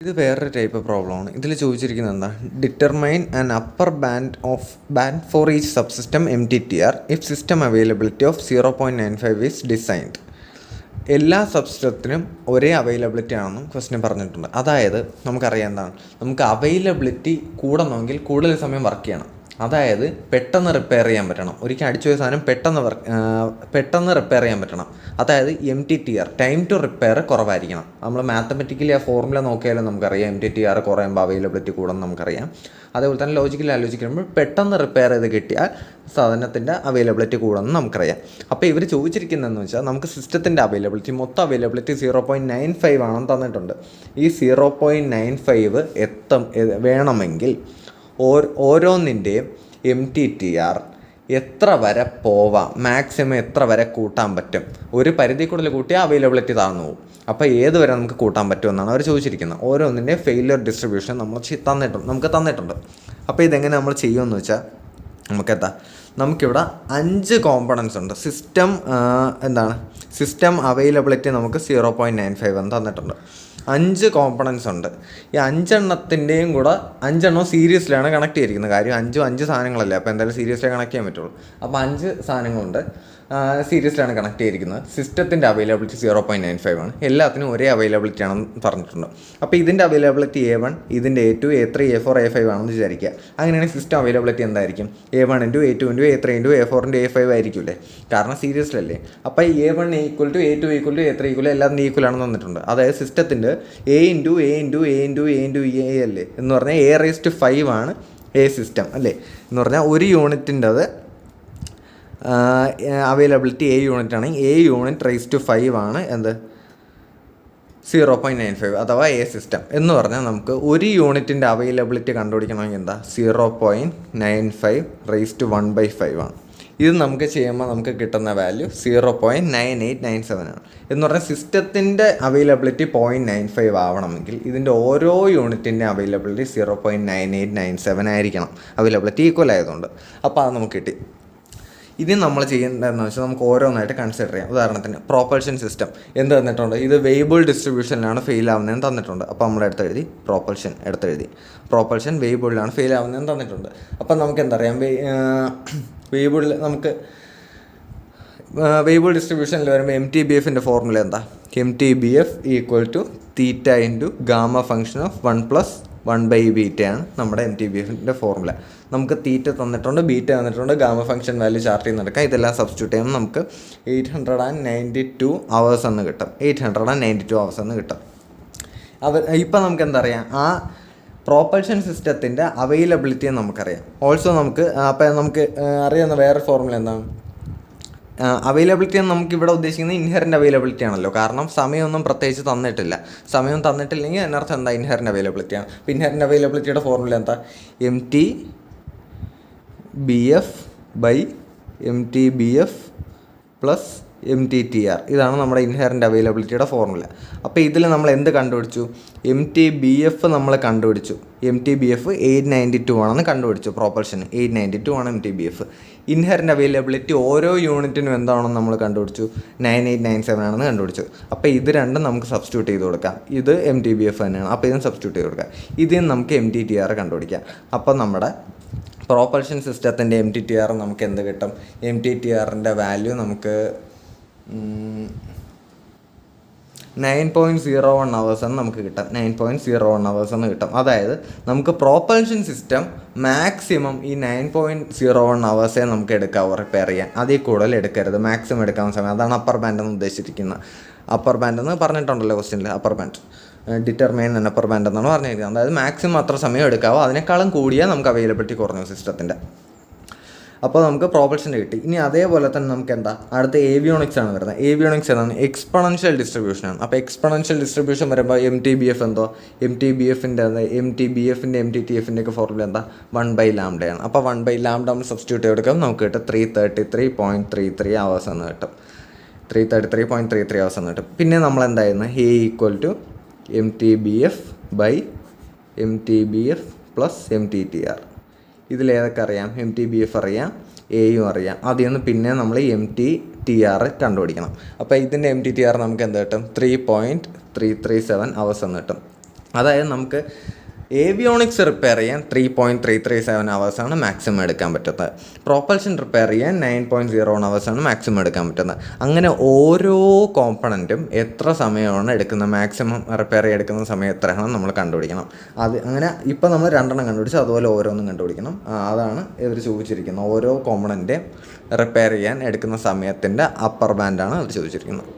ഇത് വേറൊരു ടൈപ്പ് പ്രോബ്ലമാണ്. ഇതിൽ ചോദിച്ചിരിക്കുന്നത് എന്താ, determine an upper band for each subsystem MTTR if system availability of 0.95 is designed. എല്ലാ സബ്സിസ്റ്റത്തിനും ഒരേ അവൈലബിലിറ്റി ആണെന്നും ക്വസ്റ്റ്യൻ പറഞ്ഞിട്ടുണ്ട്. അതായത് നമുക്കറിയാം എന്താണ്, നമുക്ക് അവൈലബിലിറ്റി കൂടണമെങ്കിൽ കൂടുതൽ സമയം വർക്ക് ചെയ്യണം. അതായത് പെട്ടെന്ന് റിപ്പയർ ചെയ്യാൻ പറ്റണം. ഒരിക്കൽ അടിച്ചു പോയ സാധനം പെട്ടെന്ന് റിപ്പയർ ചെയ്യാൻ പറ്റണം. അതായത് MTTR ടൈം ടു റിപ്പയർ കുറവായിരിക്കണം. നമ്മൾ മാത്തമെറ്റിക്കലി ആ ഫോർമുല നോക്കിയാലും നമുക്കറിയാം MTTR കുറയുമ്പോൾ അവൈലബിലിറ്റി കൂടുമെന്ന് നമുക്കറിയാം. അതേപോലെ തന്നെ ലോജിക്കലി ആലോചിക്കുമ്പോൾ പെട്ടെന്ന് റിപ്പയർ ചെയ്ത് കിട്ടിയാൽ സാധനത്തിൻ്റെ അവൈലബിലിറ്റി കൂടുമെന്ന് നമുക്കറിയാം. അപ്പോൾ ഇവർ ചോദിച്ചിരിക്കുന്നതെന്ന് വെച്ചാൽ, നമുക്ക് സിസ്റ്റത്തിൻ്റെ അവൈലബിലിറ്റി മൊത്തം അവൈലബിലിറ്റി 0.95 ആണെന്ന് തന്നിട്ടുണ്ട്. ഈ 0.95 വേണമെങ്കിൽ ഓരോന്നിൻ്റെയും MTTR എത്ര വരെ പോവാം, മാക്സിമം എത്ര വരെ കൂട്ടാൻ പറ്റും. ഒരു പരിധി കൂടുതൽ കൂട്ടിയാൽ അവൈലബിലിറ്റി താഴ്ന്നു പോകും. അപ്പോൾ ഏത് വരെ നമുക്ക് കൂട്ടാൻ പറ്റുമെന്നാണ് അവർ ചോദിച്ചിരിക്കുന്നത്. ഓരോന്നിൻ്റെ ഫെയിലിയർ ഡിസ്ട്രിബ്യൂഷൻ നമുക്ക് തന്നിട്ടുണ്ട്. അപ്പോൾ ഇതെങ്ങനെ നമ്മൾ ചെയ്യുമെന്ന് വെച്ചാൽ, നമുക്കിവിടെ 5 കോമ്പണൻസ് ഉണ്ട്. സിസ്റ്റം അവൈലബിലിറ്റി നമുക്ക് 0.95 എന്ന് തന്നിട്ടുണ്ട്. 5 കോമ്പണൻസ് ഉണ്ട്. ഈ 5 എണ്ണത്തിൻ്റെയും കൂടെ 5 എണ്ണം സീരീസിലാണ് കണക്ട് ചെയ്തിരിക്കുന്നത്. കാര്യം 5 സാധനങ്ങളല്ലേ, അപ്പോൾ എന്തായാലും സീരീസിലേ കണക്ട് ചെയ്യാൻ പറ്റുള്ളൂ. അപ്പോൾ 5 സാധനങ്ങളുണ്ട്, സീരീസിലാണ് കണക്ട് ചെയ്തിരിക്കുന്നത്. സിസ്റ്റത്തിൻ്റെ അവൈലബിലിറ്റി 0.95 ആണ്. എല്ലാത്തിനും ഒരേ അവൈലബിലിറ്റി ആണെന്ന് പറഞ്ഞിട്ടുണ്ട്. അപ്പോൾ ഇതിൻ്റെ അവൈലബിലിറ്റി A1, ഇതിൻ്റെ A2, A3, A4, A5 ആണെന്ന് വിചാരിക്കുക. അങ്ങനെയാണെങ്കിൽ സിസ്റ്റം അവൈലബിലിറ്റി എന്തായിരിക്കും? A1 × A2 × A3 × A4 × A5 ആയിരിക്കില്ലേ, കാരണം സീരീസിലല്ലേ. അപ്പോൾ A1 = A2 = A3 എല്ലാത്തിനും ഈക്വൽ ആണെന്ന് തന്നിട്ടുണ്ട്. അതായത് സിസ്റ്റത്തിൻ്റെ A × A × A × A × A അല്ലേ എന്ന് പറഞ്ഞാൽ A⁵ ആണ് A സിസ്റ്റം അല്ലേ എന്ന് പറഞ്ഞാൽ ഒരു യൂണിറ്റിൻ്റെ അവൈലബിലിറ്റി A യൂണിറ്റ് ആണെങ്കിൽ A⁵ ആണ് എന്ത് 0.95 അഥവാ A സിസ്റ്റം എന്ന് പറഞ്ഞാൽ നമുക്ക് ഒരു യൂണിറ്റിൻ്റെ അവൈലബിലിറ്റി കണ്ടുപിടിക്കണമെങ്കിൽ എന്താ 0.95 1/5 ആണ്. ഇത് നമുക്ക് ചെയ്യുമ്പോൾ നമുക്ക് കിട്ടുന്ന വാല്യൂ 0.9897 ആണ്. എന്ന് പറഞ്ഞാൽ സിസ്റ്റത്തിൻ്റെ അവൈലബിലിറ്റി 0.95 ആവണമെങ്കിൽ ഇതിൻ്റെ ഓരോ യൂണിറ്റിൻ്റെ അവൈലബിലിറ്റി 0.9897 ആയിരിക്കണം, അവൈലബിലിറ്റി ഈക്വൽ ആയതുകൊണ്ട്. അപ്പോൾ അത് നമുക്ക് കിട്ടി. ഇനി നമ്മൾ ചെയ്യേണ്ടതെന്ന് വെച്ചാൽ നമുക്ക് ഓരോന്നായിട്ട് കൺസിഡർ ചെയ്യാം. ഉദാഹരണത്തിന് പ്രോപ്പൽഷൻ സിസ്റ്റം എന്ത് തന്നിട്ടുണ്ട്, ഇത് വേരിയബിൾ ഡിസ്ട്രിബ്യൂഷനിലാണ് ഫെയിൽ ആവുന്നതെന്ന് തന്നിട്ടുണ്ട്. അപ്പോൾ നമ്മൾ പ്രോപ്പൽഷൻ വേരിയബിളിലാണ് ഫെയിൽ ആവുന്നതെന്ന് തന്നിട്ടുണ്ട്. അപ്പം നമുക്ക് എന്തറിയാം, വേരിയബിൾ ഡിസ്ട്രിബ്യൂഷനിൽ വരുമ്പോൾ MTBFൻ്റെ ഫോർമുല എന്താ? MTBF = theta × gamma function of 1+1/β ആണ് നമ്മുടെ MTBFൻ്റെ ഫോർമുല. നമുക്ക് തീറ്റ തന്നിട്ടുണ്ട്, ബീറ്റ തന്നിട്ടുണ്ട്, ഗാമ ഫംഗ്ഷൻ വാല്യൂ ചാർട്ട് ചെയ്ത് നടക്കാം. ഇതെല്ലാം സബ്സ്റ്റിറ്റ്യൂട്ട് ചെയ്യുമ്പോൾ നമുക്ക് 892 hours എന്ന് കിട്ടും. 892 hours എന്ന് കിട്ടും. ഇപ്പം നമുക്ക് എന്താ അറിയാം, ആ പ്രോപ്പൽഷൻ സിസ്റ്റത്തിൻ്റെ അവൈലബിലിറ്റി നമുക്കറിയാം. ഓൾസോ നമുക്ക് അറിയാവുന്ന വേറെ ഫോർമുല എന്താണ്, അവൈലബിലിറ്റി എന്ന് നമുക്കിവിടെ ഉദ്ദേശിക്കുന്നത് ഇൻഹെറൻറ്റ് അവൈലബിലിറ്റി ആണല്ലോ. കാരണം സമയമൊന്നും പ്രത്യേകിച്ച് സമയം തന്നിട്ടില്ലെങ്കിൽ അതിനർത്ഥം എന്താ, ഇൻഹെറൻറ്റ് അവൈലബിലിറ്റി ആണ്. അപ്പോൾ ഇൻഹെറൻറ്റ് അവൈലബിലിറ്റിയുടെ ഫോർമുല എന്താ? MTBF + MTTR. ഇതാണ് നമ്മുടെ ഇൻഹെറൻറ്റ് അവൈലബിലിറ്റിയുടെ ഫോർമുല. അപ്പോൾ ഇതിൽ നമ്മൾ എന്ത് കണ്ടുപിടിച്ചു? MTBF നമ്മൾ കണ്ടുപിടിച്ചു. MTBF 892 ആണെന്ന് കണ്ടുപിടിച്ചു. പ്രോപ്പൽഷന് 892 ആണ് MTBF. ഇൻഹെറൻറ്റ് അവൈലബിലിറ്റി ഓരോ യൂണിറ്റിനും എന്താണെന്ന് നമ്മൾ കണ്ടുപിടിച്ചു, 9897 ആണെന്ന് കണ്ടുപിടിച്ചു. അപ്പോൾ ഇത് രണ്ടും നമുക്ക് സബ്സ്റ്റിറ്റ്യൂട്ട് ചെയ്ത് കൊടുക്കാം. ഇത് MTBF തന്നെയാണ്, അപ്പോൾ ഇതും സബ്സ്റ്റിറ്റ്യൂട്ട് ചെയ്ത് കൊടുക്കാം. ഇതിൽ നമുക്ക് MTTR കണ്ടുപിടിക്കാം. അപ്പോൾ നമ്മുടെ പ്രോപ്പൽഷൻ സിസ്റ്റത്തിൻ്റെ MTTR നമുക്ക് എന്ത് കിട്ടും? MTTRൻ്റെ വാല്യൂ നമുക്ക് 9.01 hours എന്ന് നമുക്ക് കിട്ടും. 9.01 hours എന്ന് കിട്ടും. അതായത് നമുക്ക് പ്രോപ്പൽഷൻ സിസ്റ്റം മാക്സിമം ഈ 9.01 hours നമുക്ക് എടുക്കാവൂ റിപ്പയർ ചെയ്യാൻ. അതിൽ കൂടുതൽ എടുക്കരുത്, മാക്സിമം എടുക്കാവുന്ന സമയം. അതാണ് അപ്പർ ബാൻഡ് എന്ന് ഉദ്ദേശിച്ചിരിക്കുന്നത്. അപ്പർ ബാൻഡ് എന്ന് പറഞ്ഞിട്ടുണ്ടല്ലോ ക്വസ്റ്റ്യനിൽ, upper band determine an upper band എന്നാണ് പറഞ്ഞിരിക്കുന്നത്. അതായത് മാക്സിമം അത്ര സമയം എടുക്കാവോ, അതിനേക്കാളും കൂടിയാൽ നമുക്ക് അവൈലബിലിറ്റി കുറഞ്ഞു സിസ്റ്റത്തിൻ്റെ. അപ്പോൾ നമുക്ക് പ്രോപ്പൽഷൻ്റെ കിട്ടി. ഇനി അതേപോലെ തന്നെ നമുക്ക് എന്താ അടുത്ത ഏവിയോണിക്സ് ആണ് വരുന്നത്. ഏവിയോണിക്സ് എന്താണ്? എക്സ്പൊണൻഷ്യൽ ഡിസ്ട്രിബ്യൂഷനാണ്. അപ്പോൾ എക്സ്പൊണൻഷ്യൽ ഡിസ്ട്രിബ്യൂഷൻ വരുമ്പോൾ MTBF എന്തോ, MTTFൻ്റെ ഒക്കെ ഫോർമുല എന്താ? 1/λ ആണ്. അപ്പോൾ 1/λ നമ്മൾ സബ്സ്റ്റിറ്റ്യൂട്ട് ചെയ്തെടുക്കാം. നമുക്ക് കിട്ടും 333.33 hours എന്ന് കിട്ടും. 333.33 hours എന്ന് കിട്ടും. പിന്നെ നമ്മൾ എന്തായിരുന്നു, A = MTBF + MTTR. ഇതിലേതൊക്കെ അറിയാം? MTBF അറിയാം, Aയും അറിയാം. അതിൽ നിന്ന് പിന്നെ നമ്മൾ MTTR കണ്ടുപിടിക്കണം. അപ്പോൾ ഇതിൻ്റെ MTTR നമുക്ക് എന്ത് കിട്ടും? 3.337 hours എന്ന് കിട്ടും. അതായത് നമുക്ക് ഏവിയോണിക്സ് റിപ്പയർ ചെയ്യാൻ 3.337 ഹവേഴ്സാണ് മാക്സിമം എടുക്കാൻ പറ്റുന്നത്. പ്രൊപ്പൽഷൻ റിപ്പയർ ചെയ്യാൻ 9.01 ഹവേഴ്സാണ് മാക്സിമം എടുക്കാൻ പറ്റുന്നത്. അങ്ങനെ ഓരോ കോമ്പണൻറ്റും എത്ര സമയമാണ് എടുക്കുന്നത്, മാക്സിമം റിപ്പയർ ചെയ്യാൻ എടുക്കുന്ന സമയം എത്രയാണെന്ന് നമ്മൾ കണ്ടുപിടിക്കണം. അത് അങ്ങനെ ഇപ്പോൾ നമ്മൾ 2 കണ്ടുപിടിച്ചു, അതുപോലെ ഓരോന്നും കണ്ടുപിടിക്കണം. അതാണ് ഇവർ ചോദിച്ചിരിക്കുന്നത്. ഓരോ കോമ്പണൻറ്റ് റിപ്പയർ ചെയ്യാൻ എടുക്കുന്ന സമയത്തിൻ്റെ അപ്പർ ബാൻഡാണ് അവർ ചോദിച്ചിരിക്കുന്നത്.